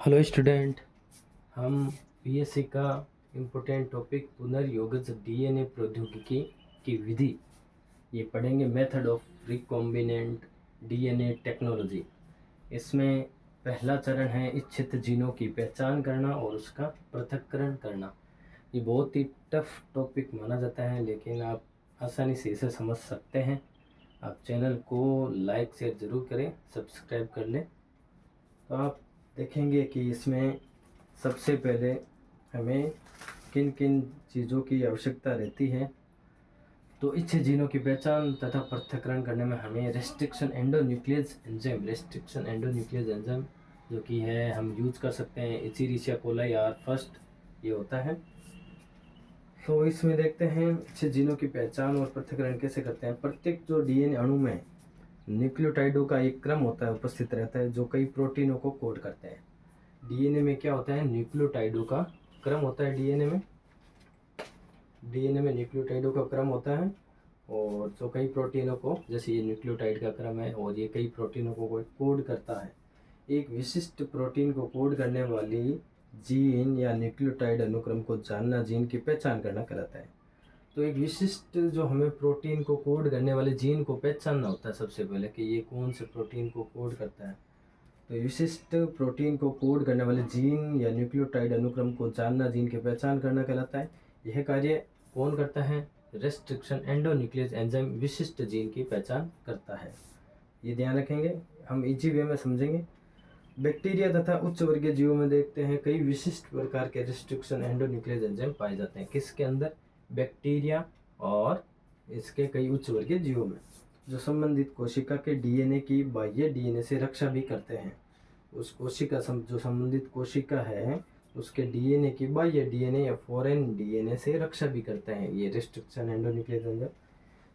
Hello student. हम BSc का important topic पुनर्योगज DNA प्रौद्योगिकी की विधि ये पढ़ेंगे। Method of recombinant DNA technology. इसमें पहला चरण है इच्छित जीनों की पहचान करना और उसका पृथक्करण करना। ये बहुत ही टफ टॉपिक माना जाता है, लेकिन आप आसानी से इसे समझ सकते हैं। आप चैनल को लाइक शेयर ज़रूर करें, सब्सक्राइब कर लें। तो आप देखेंगे कि इसमें सबसे पहले हमें किन किन चीज़ों की आवश्यकता रहती है। तो इच्छित जीनों की पहचान तथा पृथक्करण करने में हमें रेस्ट्रिक्शन एंडोन्यूक्लियस एंजाइम जो कि है हम यूज कर सकते हैं। इचेरिशिया कोलाई आर फर्स्ट ये होता है। तो इसमें देखते हैं इच्छित जीनों की पहचान और पृथक्करण कैसे करते हैं। प्रत्येक जो डीएनए अणु में न्यूक्लियोटाइडों का एक क्रम होता है, उपस्थित रहता है, जो कई प्रोटीनों को कोड करते हैं। डीएनए में क्या होता है, न्यूक्लियोटाइडों का क्रम होता है। डीएनए में न्यूक्लियोटाइडों का क्रम होता है और जो कई प्रोटीनों को, जैसे ये न्यूक्लियोटाइड का क्रम है और ये कई प्रोटीनों को कोड करता है। एक विशिष्ट प्रोटीन को कोड करने वाली जीन या न्यूक्लियोटाइड अनुक्रम को जानना जीन की पहचान करना कहलाता है। तो एक विशिष्ट जो हमें प्रोटीन को कोड करने वाले जीन को पहचानना होता है सबसे पहले कि ये कौन से प्रोटीन को कोड करता है। तो विशिष्ट प्रोटीन को कोड करने वाले जीन या न्यूक्लियोटाइड अनुक्रम को जानना जीन की पहचान करना कहलाता है। यह कार्य कौन करता है? रेस्ट्रिक्शन एंडोन्यूक्लियस एंजाइम विशिष्ट जीन की पहचान करता है। ये ध्यान रखेंगे, हम इजी वे में समझेंगे। बैक्टीरिया तथा उच्च वर्गीय जीवों में देखते हैं कई विशिष्ट प्रकार के रेस्ट्रिक्शन एंडोन्यूक्लियस एंजाइम पाए जाते हैं। किसके अंदर? बैक्टीरिया और इसके कई उच्च वर्गीय जीवों में, जो संबंधित कोशिका के डीएनए की बाह्य डीएनए से रक्षा भी करते हैं। उस कोशिका जो संबंधित कोशिका है उसके डीएनए की बाह्य डीएनए या फॉरेन डीएनए से रक्षा भी करते हैं ये रेस्ट्रिक्शन एंडोन्यूक्लियस एंजाइम।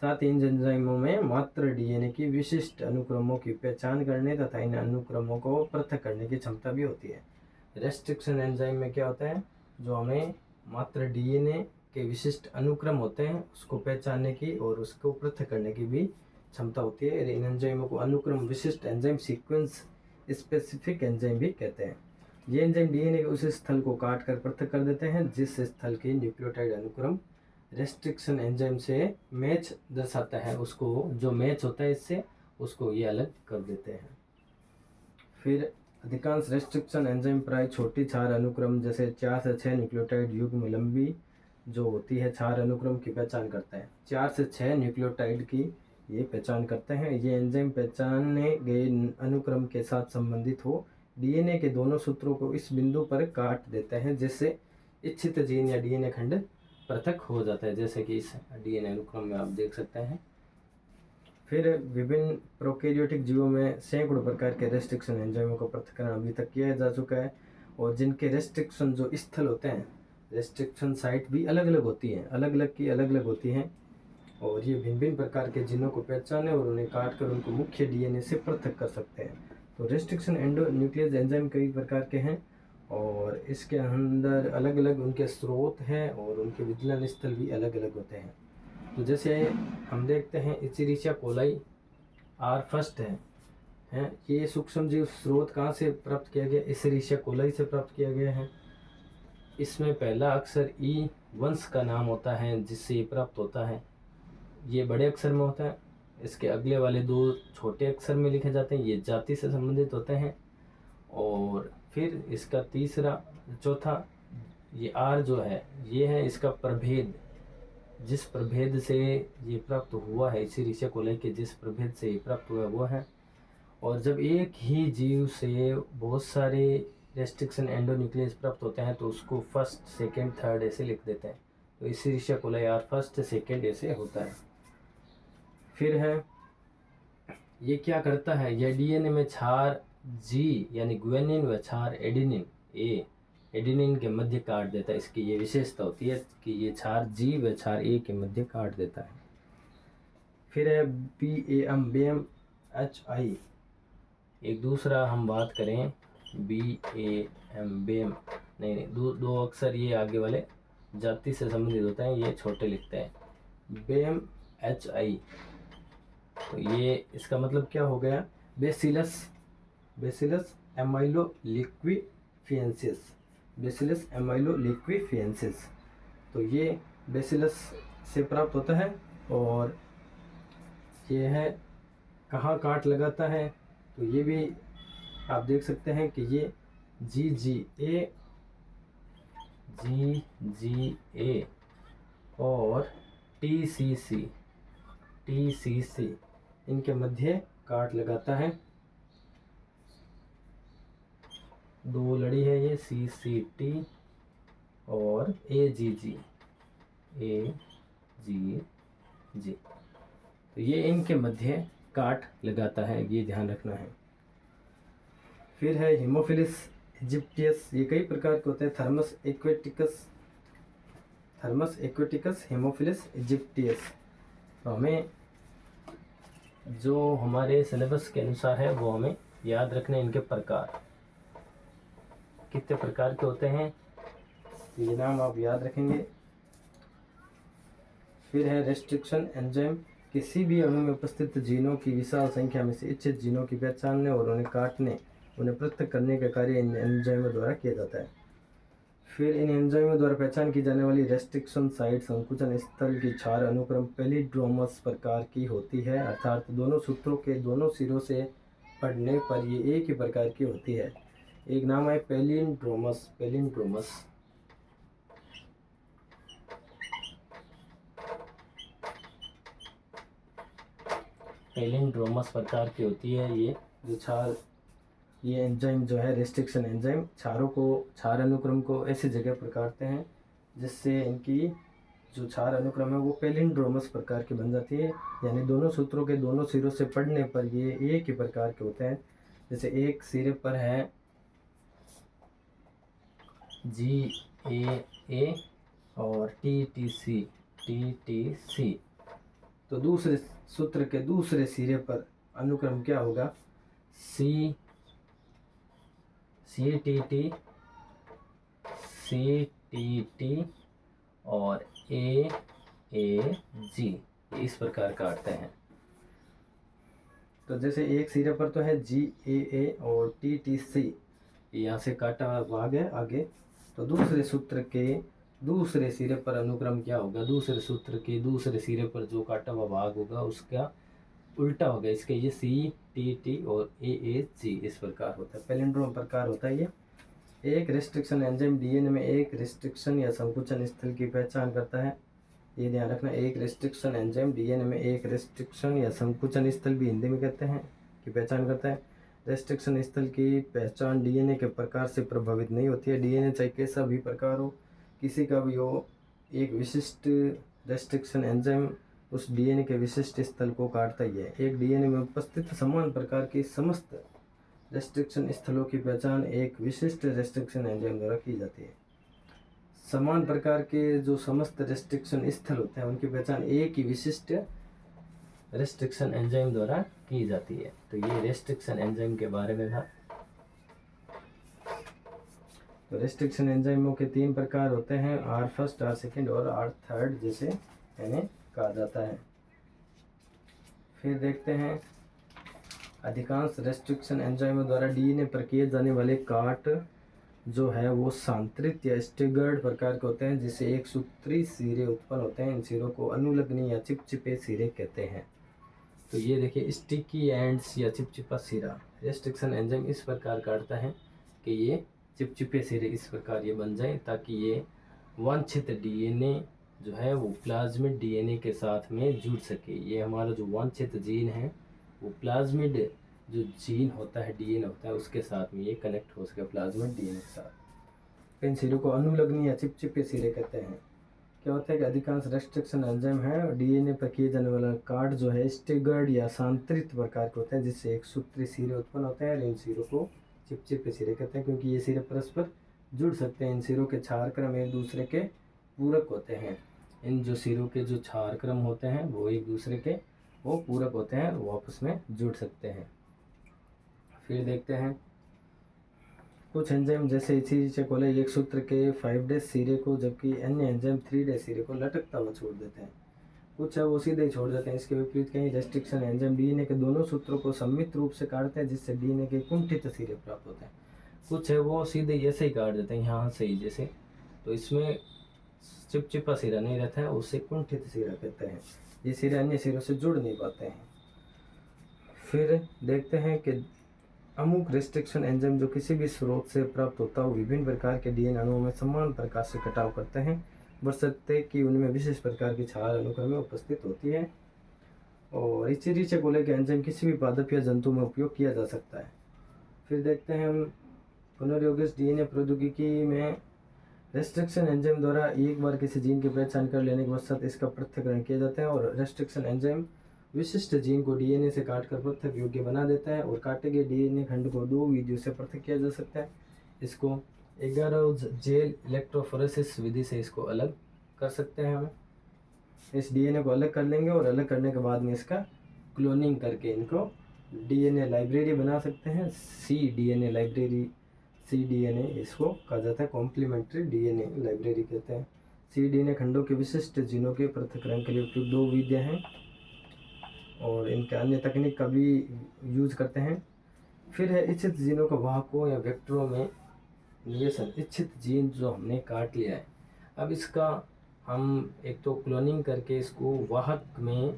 साथ ही इन एंजाइमों में मात्र डीएनए की विशिष्ट अनुक्रमों की पहचान करने तथा इन अनुक्रमों को पृथक करने की क्षमता भी होती है। रेस्ट्रिक्शन एंजाइम में क्या होता है, जो हमें मात्र डीएनए के विशिष्ट अनुक्रम होते हैं उसको पहचानने की और उसको पृथक करने की भी क्षमता होती है। इन एंजाइमों को अनुक्रम विशिष्ट एंजाइम सीक्वेंस स्पेसिफिक एंजाइम भी कहते हैं। ये एंजाइम डीएनए के उस स्थल को काट कर पृथक कर देते हैं जिस स्थल की न्यूक्लियोटाइड अनुक्रम रेस्ट्रिक्शन एंजाइम से मैच दर्शाता है, उसको जो मैच होता है इससे उसको ये अलग कर देते हैं। फिर अधिकांश रेस्ट्रिक्शन एंजाइम प्राय छोटी क्षार अनुक्रम जैसे 4 से 6 न्यूक्लियोटाइड युग्म लंबी जो होती है क्षार अनुक्रम की पहचान करता है। 4 से 6 न्यूक्लियोटाइड की ये पहचान करते हैं। ये एंजाइम पहचाने गए अनुक्रम के साथ संबंधित हो डीएनए के दोनों सूत्रों को इस बिंदु पर काट देते हैं जिससे इच्छित जीन या डीएनए खंड पृथक हो जाता है, जैसे कि इस डीएनए अनुक्रम में आप देख सकते हैं। फिर विभिन्न प्रोकैरियोटिक जीवों में सैकड़ों प्रकार के रेस्ट्रिक्शन एंजाइमों का पृथक्करण अभी तक किया जा चुका है और जिनके रेस्ट्रिक्शन जो स्थल होते हैं, रेस्ट्रिक्शन साइट भी अलग अलग होती हैं, अलग अलग होती हैं और ये भिन्न भिन्न प्रकार के जीनों को पहचाने और उन्हें काट कर उनको मुख्य डीएनए से पृथक कर सकते हैं। तो रेस्ट्रिक्शन एंडोन्यूक्लियस एंजाइम कई प्रकार के हैं और इसके अंदर अलग अलग उनके स्रोत हैं और उनके विचलन स्थल भी अलग अलग होते हैं। तो जैसे हम देखते हैं इचेरिशिया कोलाई आर फर्स्ट है ये सूक्ष्म जीव स्रोत कहाँ से प्राप्त किया गया? इचेरिशिया कोलाई से प्राप्त किया गया है। इसमें पहला अक्षर ई वंश का नाम होता है जिससे ये प्राप्त होता है, ये बड़े अक्षर में होता है। इसके अगले वाले 2 छोटे अक्षर में लिखे जाते हैं, ये जाति से संबंधित होते हैं। और फिर इसका तीसरा चौथा ये आर जो है ये है इसका प्रभेद, जिस प्रभेद से ये प्राप्त हुआ है, इचेरिशिया कोलाई के जिस प्रभेद से ये प्राप्त हुआ वो है। और जब एक ही जीव से बहुत सारे रेस्ट्रिक्शन एंडोन्यूक्लियस प्राप्त होते हैं तो उसको फर्स्ट सेकेंड थर्ड ऐसे लिख देते हैं। तो इचेरिशिया कोलाई आर फर्स्ट सेकेंड ऐसे होता है। फिर है ये क्या करता है, यह डीएनए में क्षार जी यानी ग्वेनिन व क्षार एडेनिन ए एडेनिन के मध्य काट देता है। इसकी ये विशेषता होती है कि ये क्षार जी व क्षार ए के मध्य काट देता है। फिर है BAM एक दूसरा हम बात करें BAM नहीं दो अक्षर ये आगे वाले जाति से संबंधित होते हैं, ये छोटे लिखते हैं BAMHI। तो ये इसका मतलब क्या हो गया? Bacillus एमाइलो liquid लिक्विफिएंसिस, bacillus एमाइलो लिक्विफिएंसिस। तो ये बेसिलस से प्राप्त होता है। और ये है कहाँ काट लगाता है, तो ये भी आप देख सकते हैं कि ये GGA और TCC इनके मध्य काट लगाता है। दो लड़ी है ये CCT और AGG। तो ये इनके मध्य काट लगाता है, ये ध्यान रखना है। फिर है हीमोफिलिस इजिप्टियस, ये कई प्रकार के होते हैं। Thermus aquaticus, Haemophilus aegyptius. तो हमें जो हमारे सिलेबस के अनुसार है वो हमें याद रखने इनके प्रकार, कितने प्रकार के होते हैं, ये नाम आप याद रखेंगे। फिर है रेस्ट्रिक्शन एंजाइम, किसी भी अणु में उपस्थित जीनों की विशाल संख्या में से इच्छित जीनों की पहचानने और उन्हें काटने, उन्हें पृथक करने का कार्य इन एंजाइमों द्वारा किया जाता है। फिर इन एंजाइमों द्वारा पहचान की जाने वाली रेस्ट्रिक्शन साइट, संकुचन स्थल की क्षार अनुक्रम पैलिड्रोमस प्रकार की होती है, अर्थात दोनों सूत्रों के दोनों सिरों से पढ़ने पर ये एक ही प्रकार की होती है। एक नाम है पैलिंड्रोमस। पैलिंड्रोमस प्रकार की होती है ये जो क्षार, ये एंजाइम जो है रेस्ट्रिक्शन एंजाइम क्षार अनुक्रम को ऐसी जगह पर काटते हैं जिससे इनकी जो क्षार अनुक्रम है वो पैलिंड्रोमस प्रकार की बन जाती है, यानी दोनों सूत्रों के दोनों सिरों से पढ़ने पर ये एक ही प्रकार के होते हैं। जैसे एक सिरे पर है GAA और TTC, तो दूसरे सूत्र के दूसरे सिरे पर अनुक्रम क्या होगा, CTT और AAG, इस प्रकार काटते हैं। तो जैसे एक सिरे पर तो है GAA और TTC, यहाँ से काटा भाग है आगे, तो दूसरे सूत्र के दूसरे सिरे पर अनुक्रम क्या होगा, दूसरे सूत्र के दूसरे सिरे पर जो काटा हुआ भाग होगा उसका उल्टा होगा इसके, ये CTT और AAG इस प्रकार होता है, पैलिंड्रोम प्रकार होता है ये। एक रेस्ट्रिक्शन एंजाइम डीएनए में एक रेस्ट्रिक्शन या संकुचन स्थल की पहचान करता है, ये ध्यान रखना। एक रेस्ट्रिक्शन एंजाइम डीएनए में एक रेस्ट्रिक्शन या संकुचन स्थल भी हिंदी में कहते हैं की पहचान करता है। रेस्ट्रिक्शन स्थल की पहचान डीएनए के प्रकार से प्रभावित नहीं होती है। डीएनए चाहे कैसा भी प्रकार हो, किसी का भी हो, एक विशिष्ट रेस्ट्रिक्शन एंजाइम उस डीएनए के विशिष्ट स्थल को काटता ही है। एक डीएनए में उपस्थित समान प्रकार की समस्त रेस्ट्रिक्शन स्थलों की पहचान एक विशिष्ट रेस्ट्रिक्शन एंजाइम द्वारा की जाती है। समान प्रकार के जो समस्त रेस्ट्रिक्शन स्थल होते हैं उनकी पहचान एक ही विशिष्ट रेस्ट्रिक्शन एंजाइम द्वारा की जाती है। तो ये रेस्ट्रिक्शन एंजाइम के बारे में था। तो रेस्ट्रिक्शन एंजाइमों के 3 प्रकार होते हैं, R1, R2 और R3 जैसे इन्हें कहा जाता है। फिर देखते हैं अधिकांश रेस्ट्रिक्शन एंजाइमों द्वारा डीएनए पर किए जाने वाले काट जो है वो सांतरित या स्टिगर्ड प्रकार के होते हैं, जिससे एक सूत्री सिरे उत्पन्न होते हैं। इन सिरों को अनुलग्नी या चिपचिपे सिरे कहते हैं। तो ये देखिए स्टिकी एंड्स या चिपचिपा सिरा, रेस्ट्रिक्शन एंजाइम इस प्रकार काटता है कि ये चिपचिपे सिरे इस प्रकार ये बन जाए, ताकि ये वांछित डीएनए जो है वो प्लाज्मिड डीएनए के साथ में जुड़ सके। ये हमारा जो वांछित जीन है वो प्लाज्मिड जो जीन होता है, डीएनए होता है, उसके साथ में ये कनेक्ट हो सके प्लाज्मिड डीएनए के साथ। इन सिरों को अनुलग्नी या चिपचिपे सिरे कहते हैं। क्या होता है कि अधिकांश रेस्ट्रिक्शन एंजाइम है डीएनए पर किए जाने वाला काट जो है स्टिगर्ड या सांतरित प्रकार के होते हैं, जिससे एक सूत्री सिरे उत्पन्न होते हैं। इन सिरों को चिपचिपे सिरे कहते हैं, क्योंकि ये सिरे परस्पर जुड़ सकते हैं। इन सिरों के क्षार क्रम एक दूसरे के पूरक होते हैं। इन जो सिरों के जो क्षार क्रम होते हैं वो एक दूसरे के वो पूरक होते हैं, वो आपस में जुड़ सकते हैं। फिर देखते हैं कुछ एंजाइम जैसे इसी कोले एक सूत्र के 5' सिरे को, जबकि अन्य एंजाइम 3' सिरे को लटकता हुआ छोड़ देते हैं। कुछ है वो सीधे ही छोड़ देते हैं। इसके विपरीत कई रेस्ट्रिक्शन एंजाइम डीएनए के दोनों सूत्रों को सम्मिलित रूप से काटते हैं, जिससे डीएनए के कुंठित सिरे प्राप्त होते हैं। कुछ है वो सीधे ऐसे ही काट देते हैं यहाँ से ही जैसे, तो इसमें चिपचिपा सिरा नहीं रहता है, उसे कुंठित सिरा कहते हैं। ये सिरे अन्य सिरों से जुड़ नहीं पाते हैं। फिर देखते हैं कि अमुक रेस्ट्रिक्शन एंजाइम जो किसी भी स्रोत से प्राप्त होता है वो विभिन्न प्रकार के डीएनए अणुओं में समान प्रकार से कटाव करते हैं, बशर्ते कि उनमें विशेष प्रकार की क्षार अनुक्रम में उपस्थित होती है। और इस रीचे गोले के एंजाइम किसी भी पादप या जंतु में उपयोग किया जा सकता है। फिर देखते हैं हम पुनर्योगित डीएनए प्रौद्योगिकी में रेस्ट्रिक्शन एंजाइम द्वारा एक बार किसी जीन की पहचान कर लेने के पश्चात इसका पृथक्करण किया जाता है, और रेस्ट्रिक्शन एंजाइम विशिष्ट जीन को डीएनए से काटकर पृथक योग्य बना देता है, और काटे गए डीएनए खंड को 2 विधियों से पृथक किया जा सकता है। इसको एगारोज जेल इलेक्ट्रोफोरेसिस विधि से इसको अलग कर सकते हैं हम। इस डीएनए को अलग कर लेंगे और अलग करने के बाद में इसका क्लोनिंग करके इनको डीएनए लाइब्रेरी बना सकते हैं। cDNA लाइब्रेरी, cDNA इसको कहा जाता है कॉम्प्लीमेंट्री डीएनए लाइब्रेरी कहते हैं। cDNA खंडों के विशिष्ट जीनों के पृथक्करण के लिए उपयुक्त 2 विधियाँ हैं, और इनके अन्य तकनीक का भी यूज करते हैं। फिर है इच्छित जीनों को वाहकों या वेक्टरों में निवेशन। इच्छित जीन जो हमने काट लिया है, अब इसका हम एक तो क्लोनिंग करके इसको वाहक में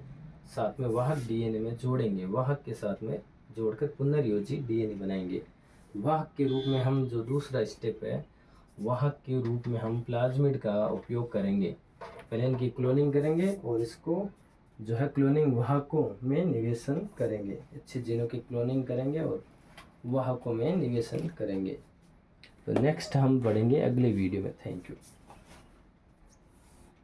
साथ में वाहक डीएनए में जोड़ेंगे, वाहक के साथ में जोड़कर पुनर्योजी डीएनए बनाएंगे। वाहक के रूप में हम जो दूसरा स्टेप है, वाहक के रूप में हम प्लाज्मिड का उपयोग करेंगे। पहले इनकी क्लोनिंग करेंगे और इसको जो है क्लोनिंग वाहकों में निवेशन करेंगे। अच्छे जीनों की क्लोनिंग करेंगे और वाहकों में निवेशन करेंगे। तो नेक्स्ट हम पढ़ेंगे अगले वीडियो में। Thank you.